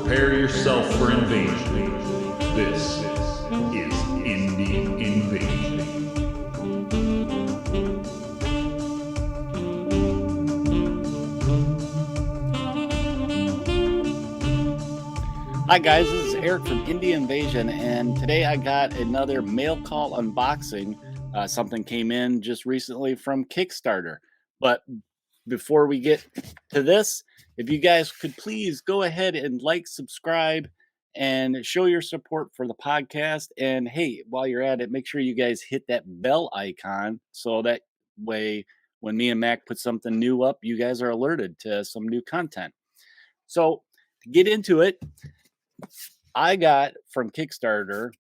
Prepare yourself for invasion. This is Indie Invasion. Hi guys, this is Eric from Indie Invasion, and today I got another mail call unboxing. Something came in just recently from Kickstarter. But before we get to this, if you guys could please go ahead and like, subscribe, and show your support for the podcast. And hey, while you're at it, make sure you guys hit that bell icon so that way when me and Mac put something new up, you guys are alerted to some new content. So to get into it, I got from Kickstarter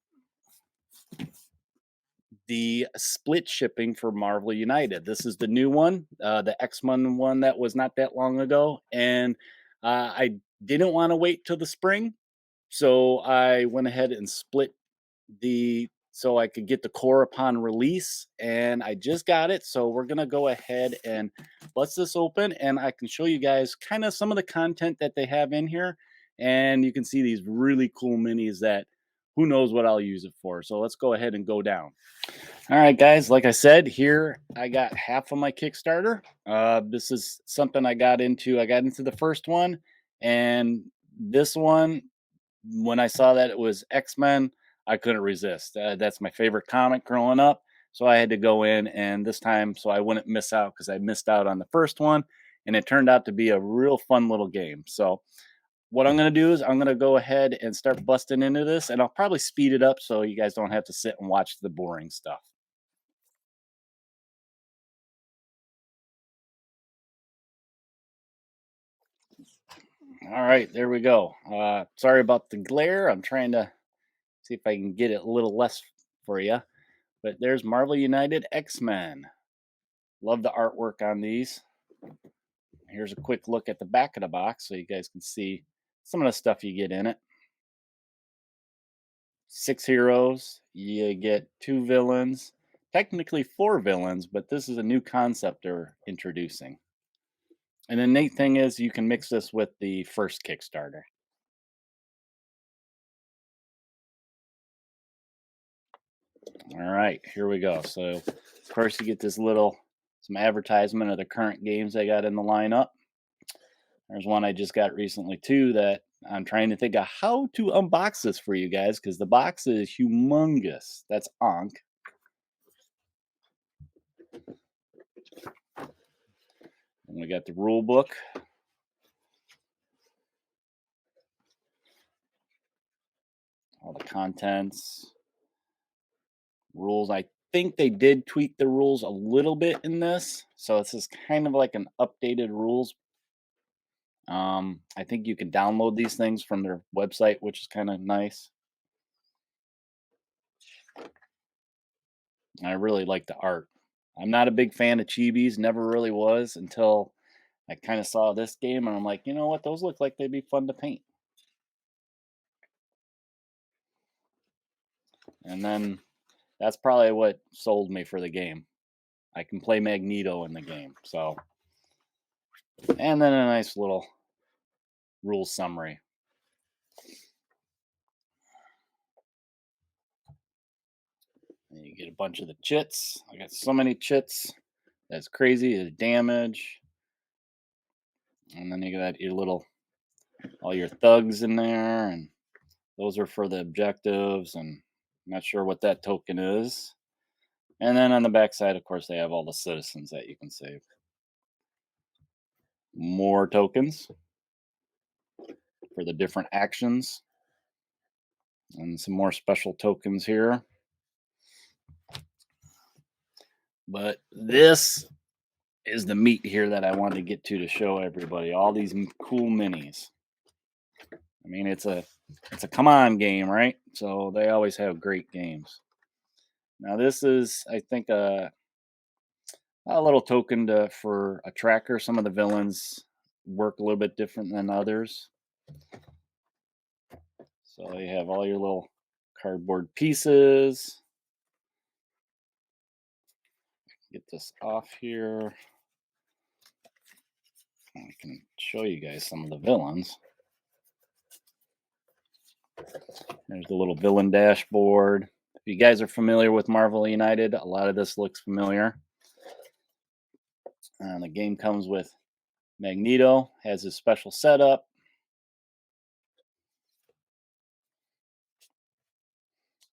the split shipping for Marvel United. This is the new one, the X-Men one that was not that long ago. And I didn't want to wait till the spring. So I went ahead and split so I could get the core upon release. And I just got it. So we're going to go ahead and bust this open. And I can show you guys kind of some of the content that they have in here. And you can see these really cool minis that who knows what I'll use it for. So let's go ahead and go down. All right, guys, like I said, here I got half of my Kickstarter. This is something I got into the first one, and this one, when I saw that it was X-Men, I couldn't resist. That's my favorite comic growing up, so I had to go in, and this time, so I wouldn't miss out, because I missed out on the first one, and it turned out to be a real fun little game. So what I'm going to do is I'm going to go ahead and start busting into this, and I'll probably speed it up so you guys don't have to sit and watch the boring stuff. All right, there we go. Sorry about the glare. I'm trying to see if I can get it a little less for you. But there's Marvel United X-Men. Love the artwork on these. Here's a quick look at the back of the box so you guys can see some of the stuff you get in it. 6 heroes. You get 2 villains. Technically 4 villains, but this is a new concept they're introducing. And the neat thing is you can mix this with the first Kickstarter. All right, here we go. So, of course, you get this some advertisement of the current games I got in the lineup. There's one I just got recently, too, that I'm trying to think of how to unbox this for you guys, because the box is humongous. That's Ankh. And we got the rule book. All the contents. Rules. I think they did tweak the rules a little bit in this. So this is kind of like an updated rules. I think you can download these things from their website, which is kind of nice. I really like the art. I'm not a big fan of chibis, never really was until I kind of saw this game and I'm like, you know what, those look like they'd be fun to paint. And then that's probably what sold me for the game. I can play Magneto in the game, so. And then a nice little rules summary. And you get a bunch of the chits. I got so many chits. That's crazy. The damage. And then you got all your thugs in there. And those are for the objectives. And I'm not sure what that token is. And then on the backside, of course, they have all the citizens that you can save. More tokens for the different actions. And some more special tokens here. But this is the meat here that I wanted to get to show everybody. All these cool minis. I mean, it's a come on game, right? So they always have great games. Now this is, I think, a little token for a tracker. Some of the villains work a little bit different than others. So you have all your little cardboard pieces. Get this off here. I can show you guys some of the villains. There's the little villain dashboard. If you guys are familiar with Marvel United, a lot of this looks familiar. And the game comes with Magneto, has his special setup.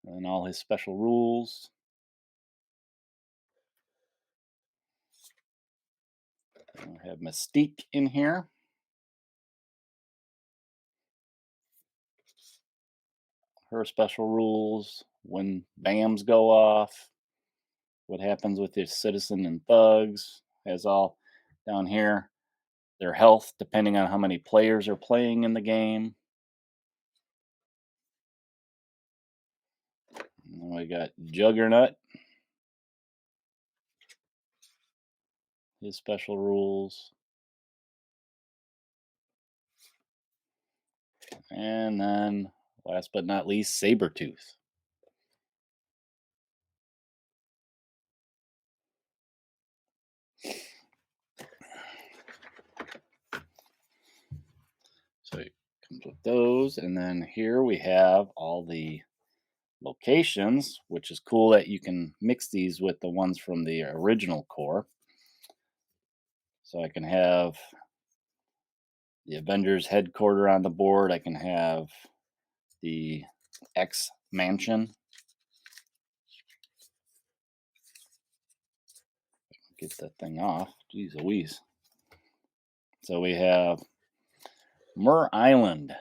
And all his special rules. We have Mystique in here. Her special rules, when BAMs go off, what happens with your citizen and thugs, has all down here. Their health, depending on how many players are playing in the game. And then we got Juggernaut, his special rules. And then, last but not least, Sabretooth. So it comes with those. And then here we have all the locations, which is cool that you can mix these with the ones from the original core. So I can have the Avengers headquarters on the board. I can have the X Mansion. Get that thing off. Jeez Louise. So we have Mur Island.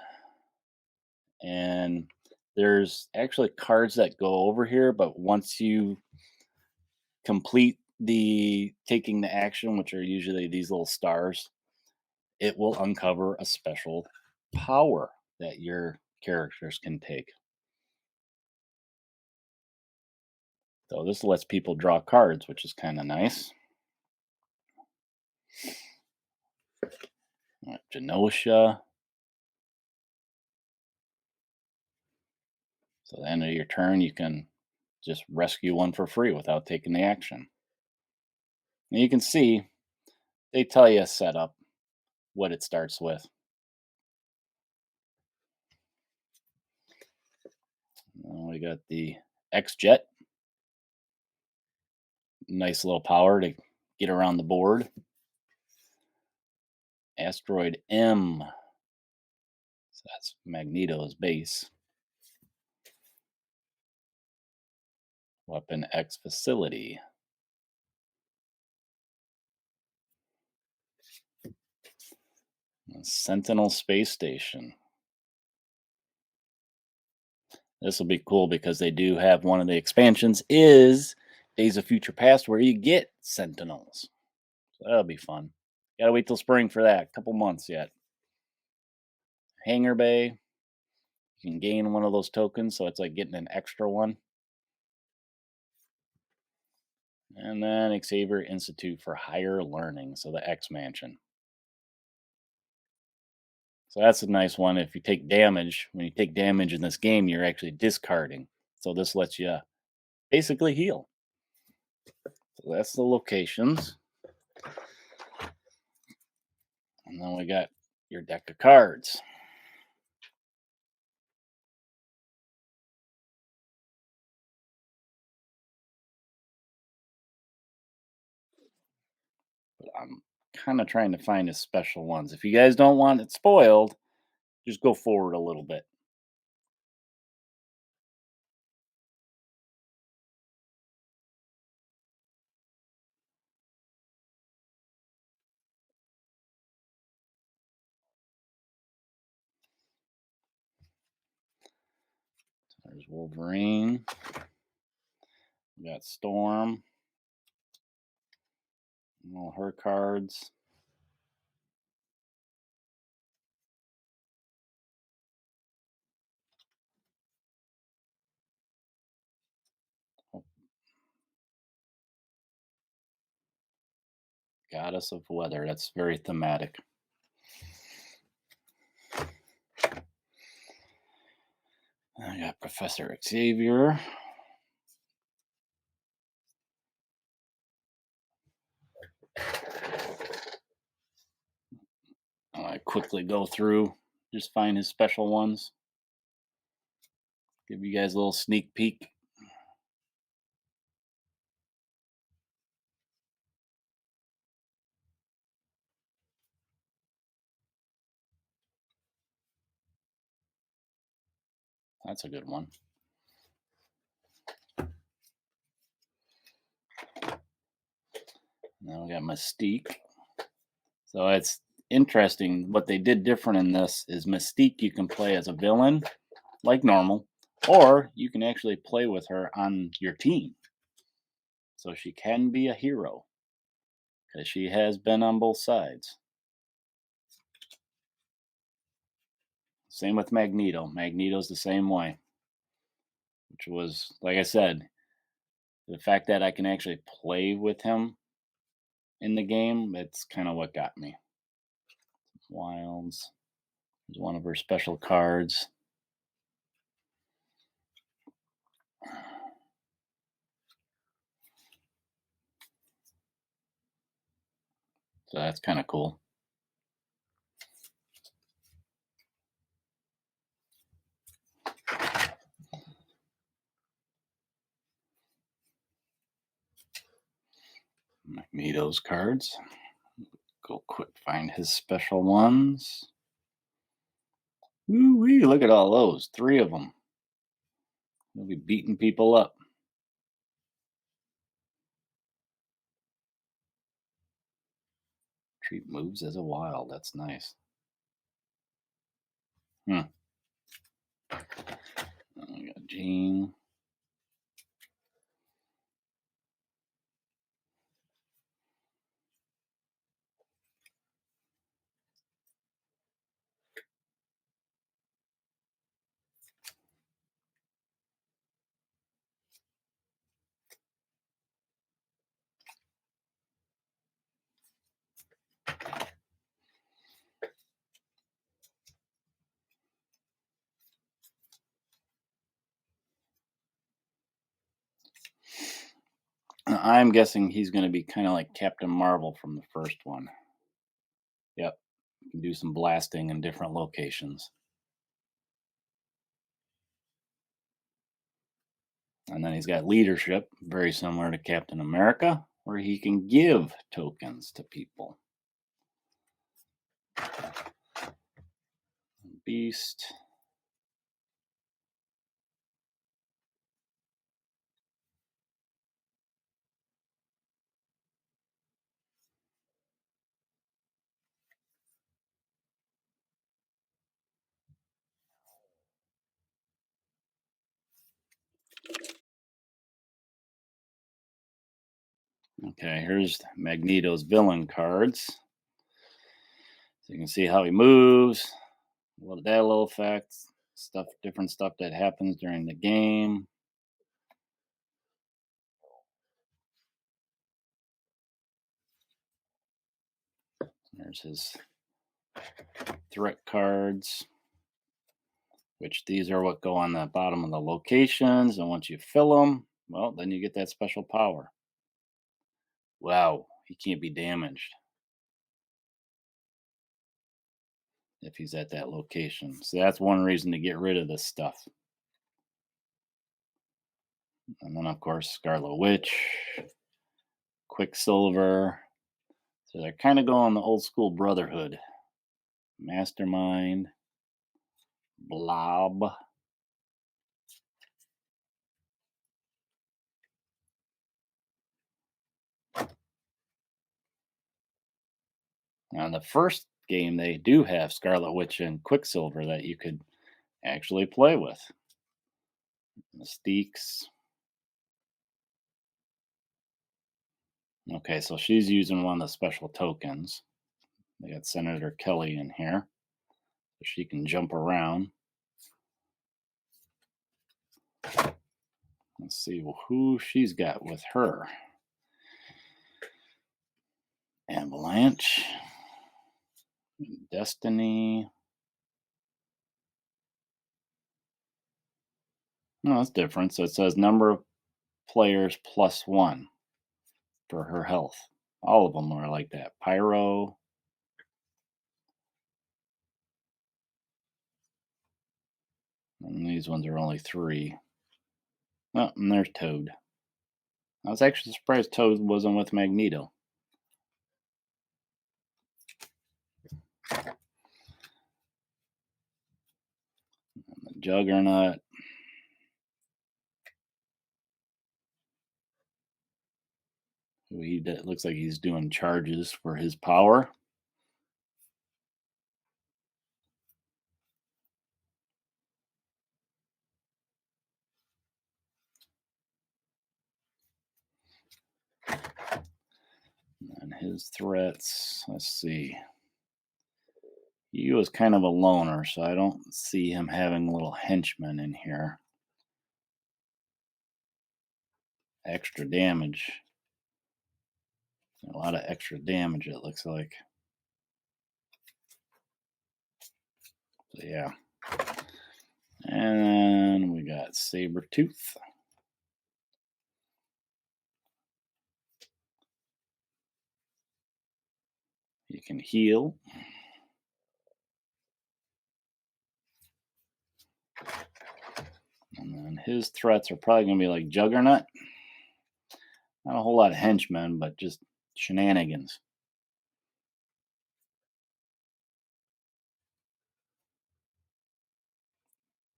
And there's actually cards that go over here, but once you complete the taking the action, which are usually these little stars, it will uncover a special power that your characters can take. So this lets people draw cards, which is kind of nice. Genosha. So at the end of your turn, you can just rescue one for free without taking the action. And you can see they tell you a setup, what it starts with. And we got the X-Jet. Nice little power to get around the board. Asteroid M. So that's Magneto's base. Weapon X facility. Sentinel Space Station. This will be cool because they do have one of the expansions is Days of Future Past where you get Sentinels. So that'll be fun. Gotta wait till spring for that. Couple months yet. Hangar Bay. You can gain one of those tokens, so it's like getting an extra one. And then Xavier Institute for Higher Learning, so the X Mansion. So that's a nice one. If you take damage, when you take damage in this game, you're actually discarding. So this lets you basically heal. So that's the locations. And then we got your deck of cards. But I'm kind of trying to find the special ones. If you guys don't want it spoiled, just go forward a little bit. There's Wolverine. We got Storm. All her cards. Goddess of Weather. That's very thematic. I got Professor Xavier. I quickly go through, just find his special ones. Give you guys a little sneak peek. That's a good one. Now we got Mystique. So it's interesting. What they did different in this is Mystique you can play as a villain, like normal, or you can actually play with her on your team. So she can be a hero because she has been on both sides. Same with Magneto. Magneto's the same way, which was, like I said, the fact that I can actually play with him in the game, that's kind of what got me. Wilds is one of her special cards. So that's kind of cool. Magneto's cards. Go quick find his special ones. Woo-wee, look at all those. 3 of them. He'll be beating people up. Treat moves as a wild. That's nice. We got Jean. I'm guessing he's going to be kind of like Captain Marvel from the first one. Yep. You can do some blasting in different locations. And then he's got leadership, very similar to Captain America, where he can give tokens to people. Beast. Okay, here's Magneto's villain cards. So you can see how he moves, what that little effect, stuff, different stuff that happens during the game. There's his threat cards, which these are what go on the bottom of the locations. And once you fill them, well, then you get that special power. Wow, he can't be damaged if he's at that location. So that's one reason to get rid of this stuff. And then, of course, Scarlet Witch, Quicksilver. So they're kind of going the old school Brotherhood. Mastermind, Blob. Now, in the first game, they do have Scarlet Witch and Quicksilver that you could actually play with. Mystique's. Okay, so she's using one of the special tokens. They got Senator Kelly in here. So she can jump around. Let's see who she's got with her. Avalanche. Destiny. No, that's different. So it says number of players +1 for her health. All of them are like that. Pyro. And these ones are only 3. Oh, and there's Toad. I was actually surprised Toad wasn't with Magneto. Juggernaut. Looks like he's doing charges for his power. And his threats, let's see. He was kind of a loner, so I don't see him having little henchmen in here. Extra damage. A lot of extra damage, it looks like. So, yeah. And we got Sabretooth. You can heal. And then his threats are probably going to be like Juggernaut. Not a whole lot of henchmen, but just shenanigans.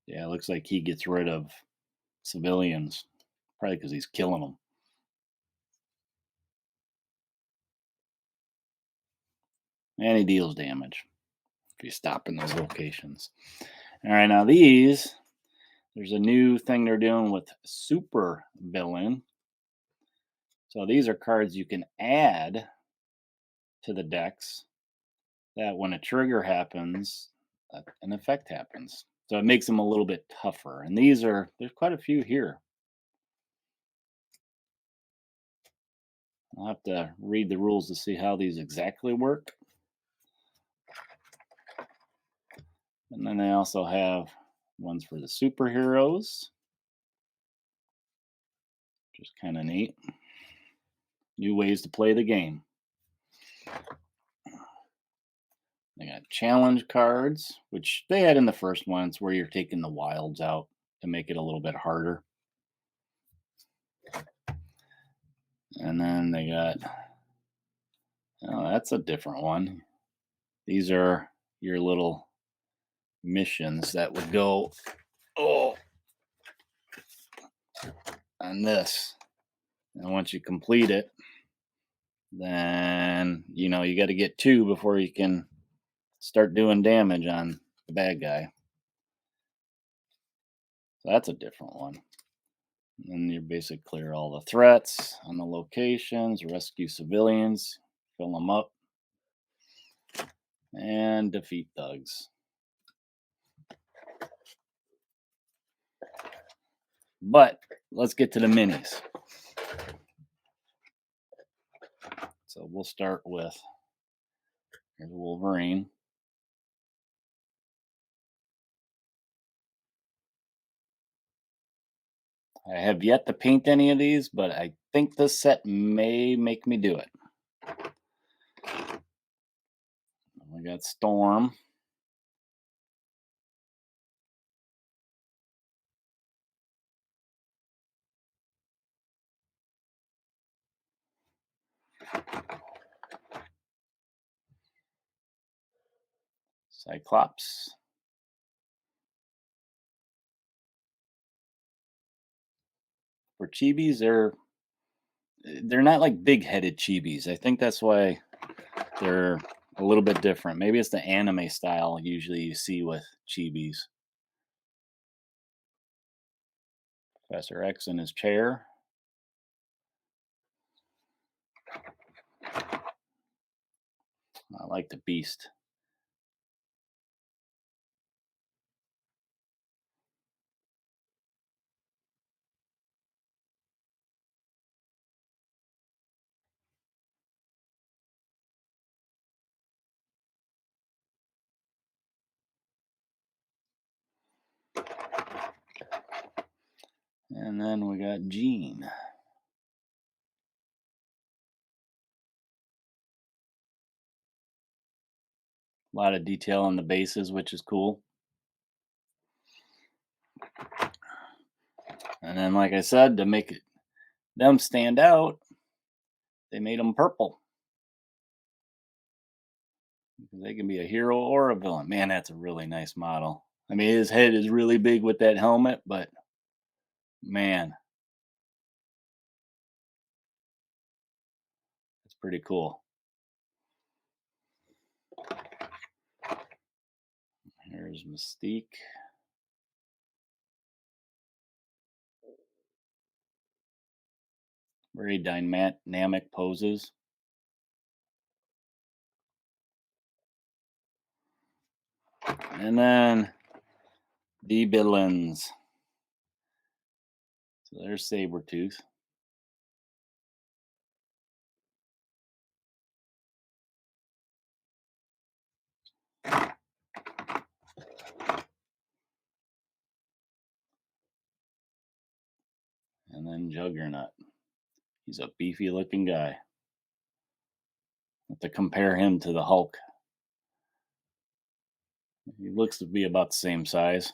Yeah, it looks like he gets rid of civilians. Probably because he's killing them. And he deals damage if you stop in those locations. All right, now there's a new thing they're doing with Super Villain. So these are cards you can add to the decks that when a trigger happens, an effect happens. So it makes them a little bit tougher. And there's quite a few here. I'll have to read the rules to see how these exactly work. And then they also have ones for the superheroes, which is kind of neat. New ways to play the game. They got challenge cards, which they had in the first one. It's where you're taking the wilds out to make it a little bit harder. And then they got, oh, that's a different one. These are your little missions that would go, on this. And once you complete it, then, you got to get 2 before you can start doing damage on the bad guy. So that's a different one. And then you basically clear all the threats on the locations, rescue civilians, fill them up, and defeat thugs. But let's get to the minis. So we'll start with, here's Wolverine. I have yet to paint any of these, but I think this set may make me do it. We got Storm. Cyclops. For chibis, they're not like big-headed chibis. I think that's why they're a little bit different. Maybe it's the anime style usually you see with chibis. Professor X in his chair. I like the Beast. And then we got Jean. A lot of detail on the bases, which is cool. And then, like I said, to make them stand out, they made them purple. Because they can be a hero or a villain. Man, that's a really nice model. I mean, his head is really big with that helmet, but man, it's pretty cool. Here's Mystique. Very dynamic poses. And then the villains. So there's Sabretooth. And then Juggernaut. He's a beefy looking guy. Have to compare him to the Hulk. He looks to be about the same size.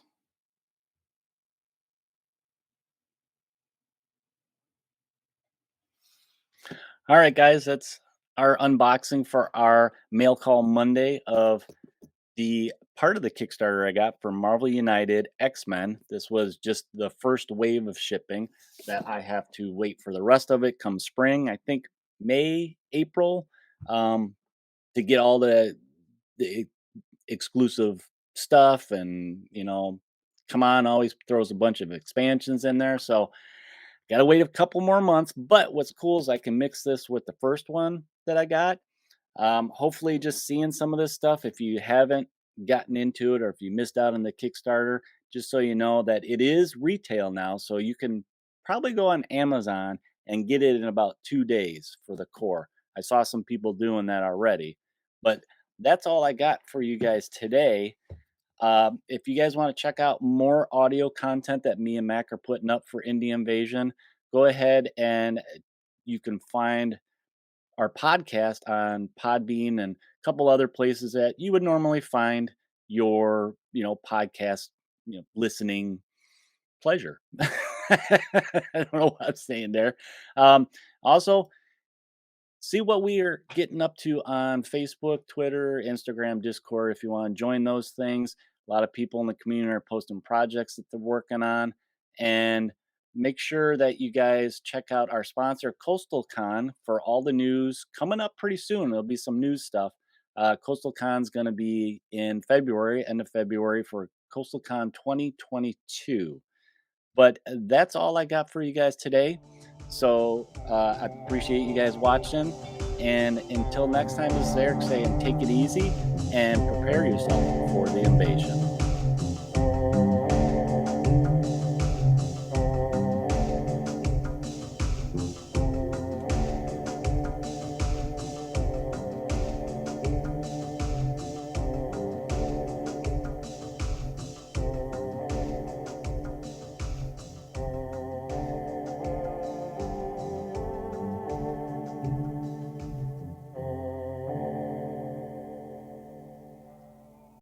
All right, guys, that's our unboxing for our Mail Call Monday of the part of the Kickstarter I got for Marvel United X-Men. This was just the first wave of shipping that I have to wait for the rest of it come spring. I think May, April, to get all the exclusive stuff. And come on, always throws a bunch of expansions in there. So gotta wait a couple more months. But what's cool is I can mix this with the first one that I got. Hopefully, just seeing some of this stuff, if you haven't gotten into it or if you missed out on the Kickstarter, just so you know that it is retail now. So you can probably go on Amazon and get it in about 2 days for the core. I saw some people doing that already. But that's all I got for you guys today. If you guys want to check out more audio content that me and Mac are putting up for Indie Invasion, go ahead and you can find our podcast on Podbean and a couple other places that you would normally find your, podcast, listening pleasure. I don't know what I'm saying there. Also, see what we are getting up to on Facebook, Twitter, Instagram, Discord if you want to join those things. A lot of people in the community are posting projects that they're working on. And make sure that you guys check out our sponsor, Coastal Con, for all the news coming up pretty soon. There'll be some news stuff. Coastal Con's going to be in February, end of February, for Coastal Con 2022. But that's all I got for you guys today. So I appreciate you guys watching. And until next time, this is Eric saying take it easy and prepare yourself for the invasion.